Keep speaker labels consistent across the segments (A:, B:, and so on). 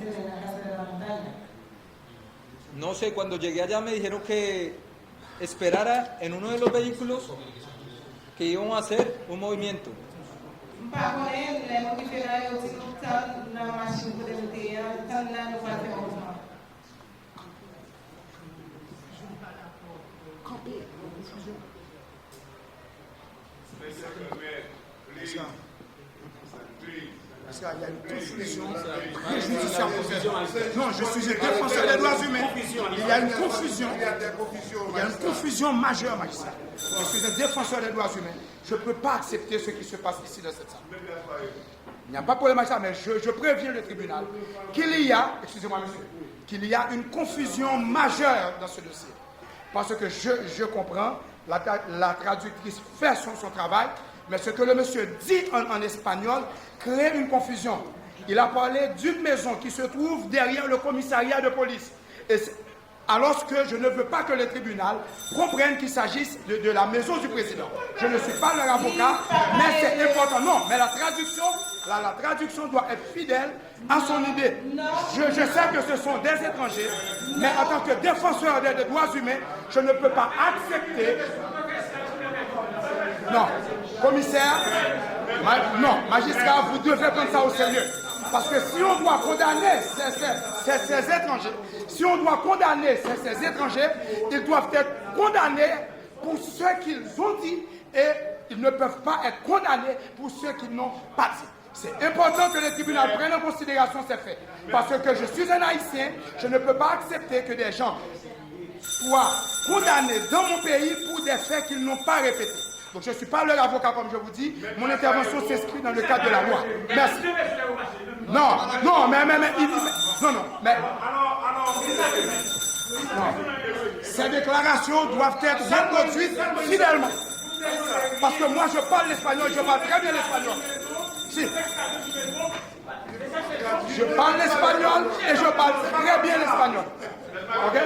A: hacer en la casa de la montaña.
B: No sé, cuando llegué allá me dijeron que esperara en uno de los vehículos que íbamos a hacer un movimiento.
A: Par contre, les motifs aussi dans la machine pour débuter, tant là nous pas faire mouvement.
C: Parce qu'il y a une confusion préjudiciable. Non, je suis un défenseur des droits humains. Il y a une confusion. Il y a une confusion majeure, magistrat. Je suis un défenseur des droits humains. Je ne peux pas accepter ce qui se passe ici dans cette salle. Il n'y a pas de problème avec ça, mais je préviens le tribunal qu'il y a, excusez-moi monsieur, qu'il y a une confusion majeure dans ce dossier. Parce que je comprends, la traductrice fait son travail, mais ce que le monsieur dit en espagnol crée une confusion. Il a parlé d'une maison qui se trouve derrière le commissariat de police. Alors que je ne veux pas que le tribunal comprenne qu'il s'agisse de la maison du président. Je ne suis pas leur avocat, mais c'est important. Non, mais la traduction doit être fidèle à son idée. Je sais que ce sont des étrangers, mais en tant que défenseur des droits humains, je ne peux pas accepter... Non, commissaire, non, magistrat, vous devez prendre ça au sérieux. Parce que si on doit condamner ces étrangers, si on doit condamner ces étrangers, ils doivent être condamnés pour ce qu'ils ont dit et ils ne peuvent pas être condamnés pour ce qu'ils n'ont pas dit. C'est important que le tribunal prenne en considération ces faits. Parce que je suis un Haïtien, je ne peux pas accepter que des gens soient condamnés dans mon pays pour des faits qu'ils n'ont pas répétés. Donc je ne suis pas leur avocat comme je vous dis, mon intervention s'inscrit dans le cadre de la loi. Merci. Non, ces déclarations doivent être reproduites fidèlement. Parce que moi je parle l'espagnol, je parle très bien l'espagnol. Si. Je parle l'espagnol et je parle très bien l'espagnol. Ok?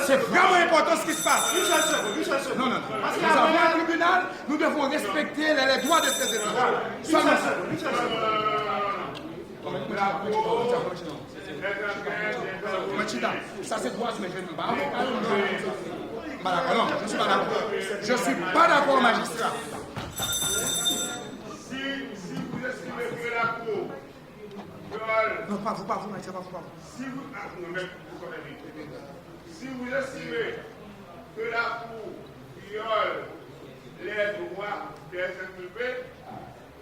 C: C'est vraiment important ce qui se passe. Non. Nous avons un tribunal, nous devons respecter les droits de ces étrangers. Seulement ça. Ça c'est droit, mais je ne suis pas d'accord. Non, je ne suis pas d'accord. Je ne suis pas d'accord, magistrat.
D: Si vous estimez que la Cour...
C: Non, pas vous, magistrat, pas vous.
D: Si vous estimez que la Cour viole les droits des inculpés,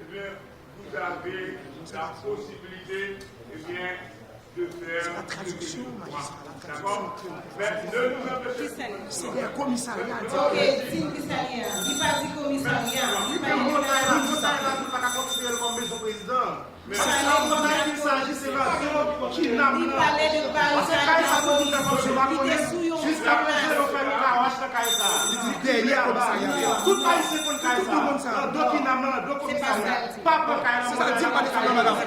D: eh bien, vous avez la possibilité de faire
C: la traduction, magistrat.
D: D'accord? Mais ne nous empêchez pas.
C: C'est des commissariats.
A: Ok, c'est un commissariat. Il pas dit commissariat. Il pas
E: pas considérer comme maison président. Mais c'est ça qu'il s'agit, c'est la qui n'a pas.
A: Il parlait de
E: jusqu'à présent, on fait le caroche de Kaïsa.
C: Derrière le commissariat.
E: Tout Haïtien pour Kaïsa. D'autres qui n'ont pas d'autres commissariats. Pas pour Kaïsa.
C: C'est ça, dis pas des madame.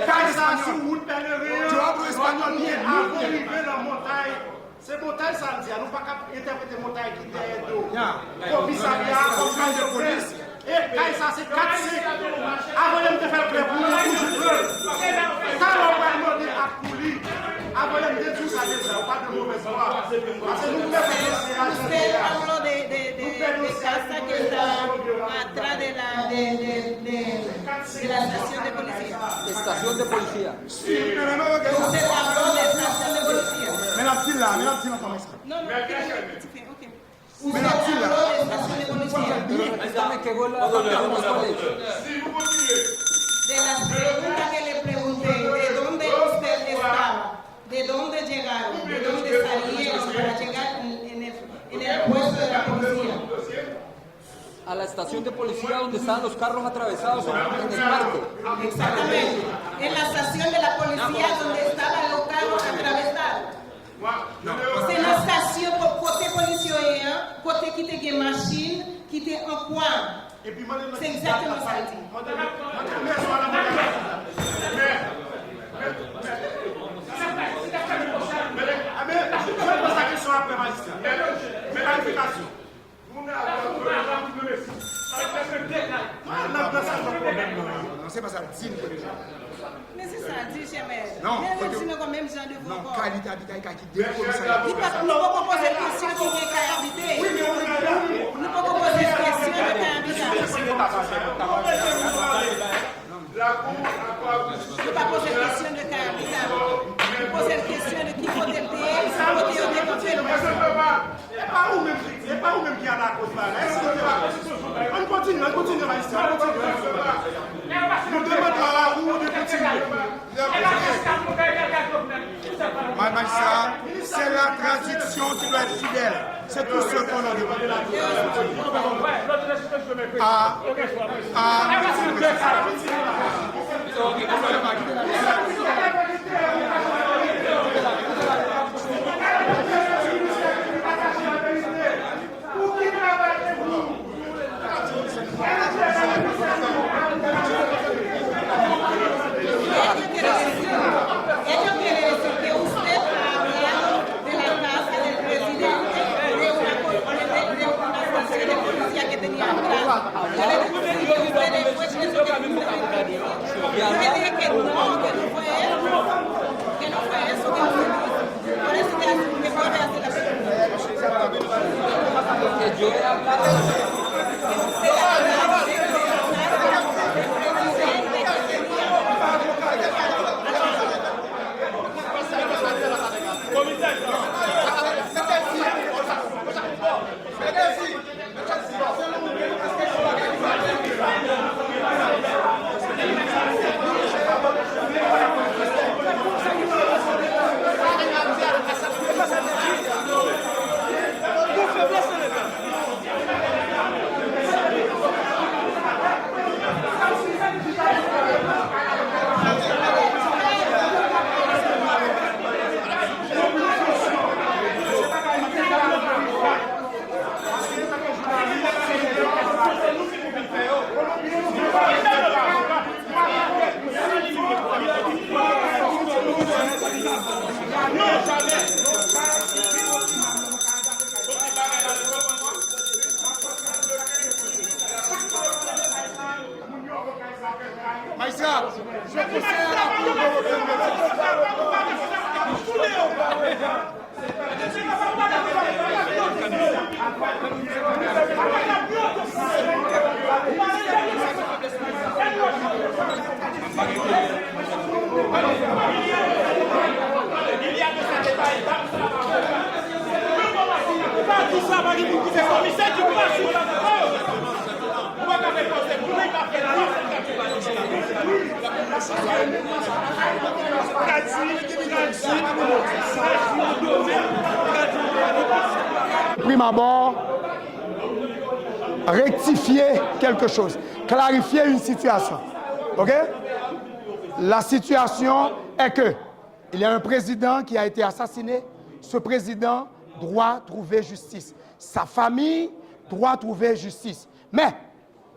E: Kaïsa, sur route pèlerin. Tu vois, l'espagnol, avant d'arriver dans la montagne. C'est montagne, ça veut dire. Nous ne pouvons pas interpréter montagne qui est d'eau. Commissariat, commissariat de police. Et Kaïsa, c'est 4 siècles. Avant de te faire plaisir, pour nous, quand on va demander à Kouli, avant de me dire tout ça déjà, on pas de mauvaise voix. Parce que nous pouvons faire
A: usted habló de casa que está atrás de la estación de policía.
B: Estación de policía.
C: Sí, pero no,
A: Usted habló de estación de policía.
C: mais la petite là, comment ça?
A: No, ok. Usted habló de estación de policía.
B: Dígame qué gol la cuál es.
D: Si vous continuez,
A: De las preguntas que le pregunté, ¿de dónde usted estaba? ¿De dónde llegaron? ¿De dónde salieron para llegar en el puesto de la policía?
B: A la estación de policía donde estaban los carros atravesados en el parque.
A: Exactamente. En la estación de la policía donde estaban los carros atravesados. C'est la station côté policier, côté qui était une machine, qui était en coin. C'est exactement ça.
C: Non, c'est pas ça, dis-nous déjà.
A: Mais c'est ça, dit jamais.
C: Non,
A: mais aussi, nous, quand même, gens de
C: non,
A: vous.
C: qualité d'habitat qui décolle ça.
A: Nous ne pouvons pas poser la question qui est qu'à habiter. Nous ne pouvons pas poser la question de qu'à habiter. Nous ne pas poser la question de qu'à habiter. Nous poser la question de qui faut être payé, côté au décontrôle.
E: C'est pas vous-même qui a la cause. On continue, magistrat. Nous demandons à vous de continuer.
C: Magistrat, c'est la traduction qui doit être fidèle. C'est tout ce qu'on a demandé.
B: Yo he hablado
C: Magistrat, je conseille à la Cour européenne prime abord, rectifier quelque chose, clarifier une situation. OK? La situation est que il y a un président qui a été assassiné. Ce président doit trouver justice. Sa famille doit trouver justice. Mais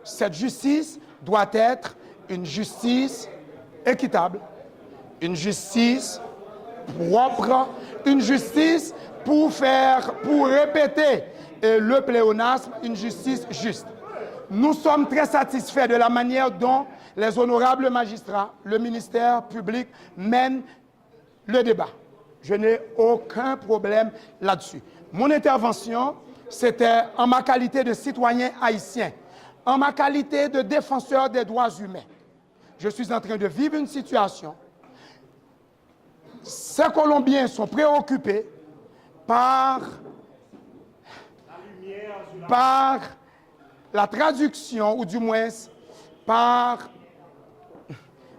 C: cette justice doit être une justice équitable, une justice propre, une justice pour répéter le pléonasme, une justice juste. Nous sommes très satisfaits de la manière dont les honorables magistrats, le ministère public mènent le débat. Je n'ai aucun problème là-dessus. Mon intervention, c'était en ma qualité de citoyen haïtien, en ma qualité de défenseur des droits humains. Je suis en train de vivre une situation. Ces Colombiens sont préoccupés par la traduction, ou du moins par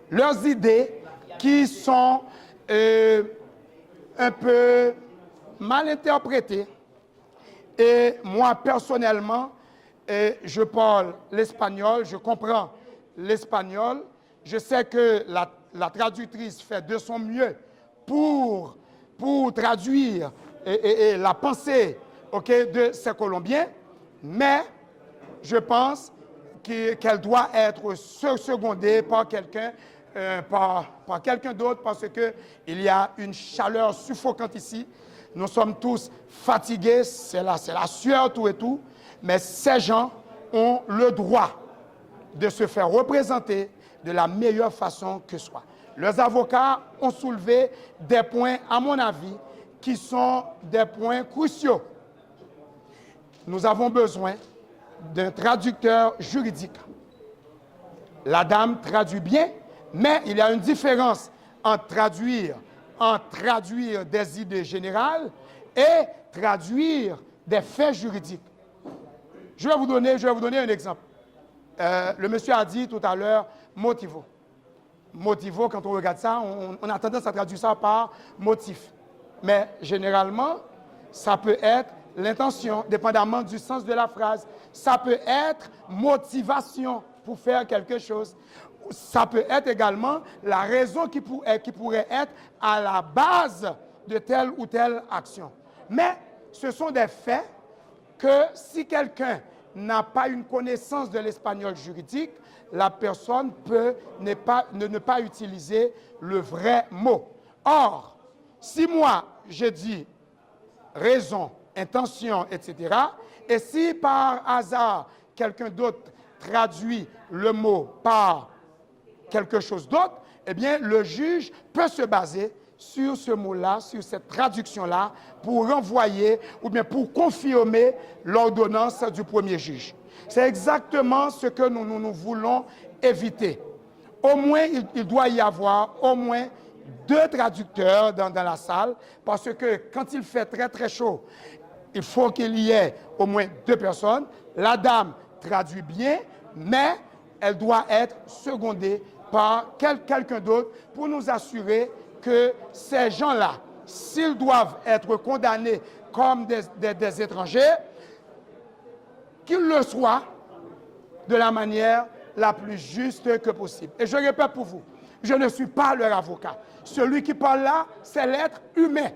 C: leurs idées qui sont un peu mal interprétées. Et moi, personnellement, je parle l'espagnol, je comprends l'espagnol. Je sais que la traductrice fait de son mieux pour traduire la pensée de ces Colombiens, mais je pense qu'elle doit être secondée par quelqu'un d'autre, parce qu'il y a une chaleur suffocante ici. Nous sommes tous fatigués, c'est la sueur, tout et tout, mais ces gens ont le droit de se faire représenter de la meilleure façon que soit. leurs avocats ont soulevé des points, à mon avis, qui sont des points cruciaux. Nous avons besoin d'un traducteur juridique. La dame traduit bien, mais il y a une différence entre traduire des idées générales et traduire des faits juridiques. Je vais vous donner un exemple. Le monsieur a dit tout à l'heure motivo. Motivo, quand on regarde ça, on a tendance à traduire ça par motif. Mais généralement, ça peut être l'intention, dépendamment du sens de la phrase. Ça peut être motivation pour faire quelque chose. Ça peut être également la raison qui pourrait être à la base de telle ou telle action. Mais ce sont des faits que si quelqu'un n'a pas une connaissance de l'espagnol juridique, la personne peut ne pas utiliser le vrai mot. Or, si moi, je dis raison, intention, etc., et si par hasard, quelqu'un d'autre traduit le mot par quelque chose d'autre, eh bien, le juge peut se baser sur ce mot-là, sur cette traduction-là, pour renvoyer ou bien pour confirmer l'ordonnance du premier juge. C'est exactement ce que nous voulons éviter. Au moins, il doit y avoir au moins 2 traducteurs dans la salle, parce que quand il fait très très chaud, il faut qu'il y ait au moins 2 personnes. La dame traduit bien, mais elle doit être secondée par quelqu'un d'autre pour nous assurer que ces gens-là, s'ils doivent être condamnés comme des étrangers, qu'ils le soient de la manière la plus juste que possible. Et je répète pour vous, je ne suis pas leur avocat. Celui qui parle là, c'est l'être humain.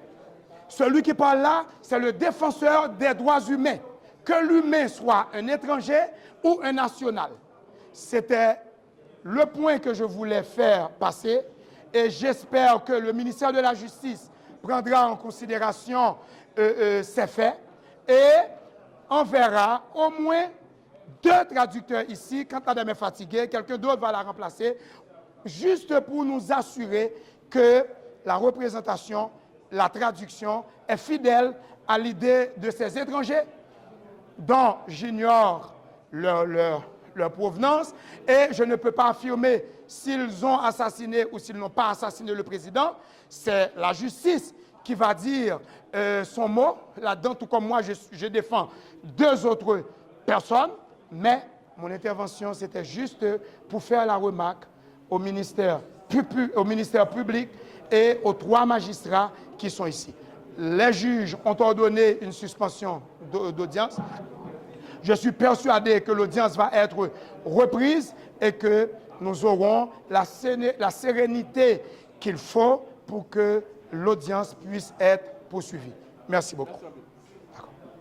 C: Celui qui parle là, c'est le défenseur des droits humains. Que l'humain soit un étranger ou un national. C'était le point que je voulais faire passer et j'espère que le ministère de la Justice prendra en considération ces faits et enverra au moins 2 traducteurs ici. Quand la dame est fatiguée, quelqu'un d'autre va la remplacer, juste pour nous assurer que la représentation, la traduction est fidèle à l'idée de ces étrangers dont j'ignore leur provenance et je ne peux pas affirmer s'ils ont assassiné ou s'ils n'ont pas assassiné le président. C'est la justice qui va dire son mot là-dedans, tout comme moi je défends 2 autres personnes, mais mon intervention c'était juste pour faire la remarque au ministère public et aux 3 magistrats qui sont ici. Les juges ont ordonné une suspension d'audience. Je suis persuadé que l'audience va être reprise et que nous aurons la sérénité qu'il faut pour que l'audience puisse être poursuivie. Merci beaucoup.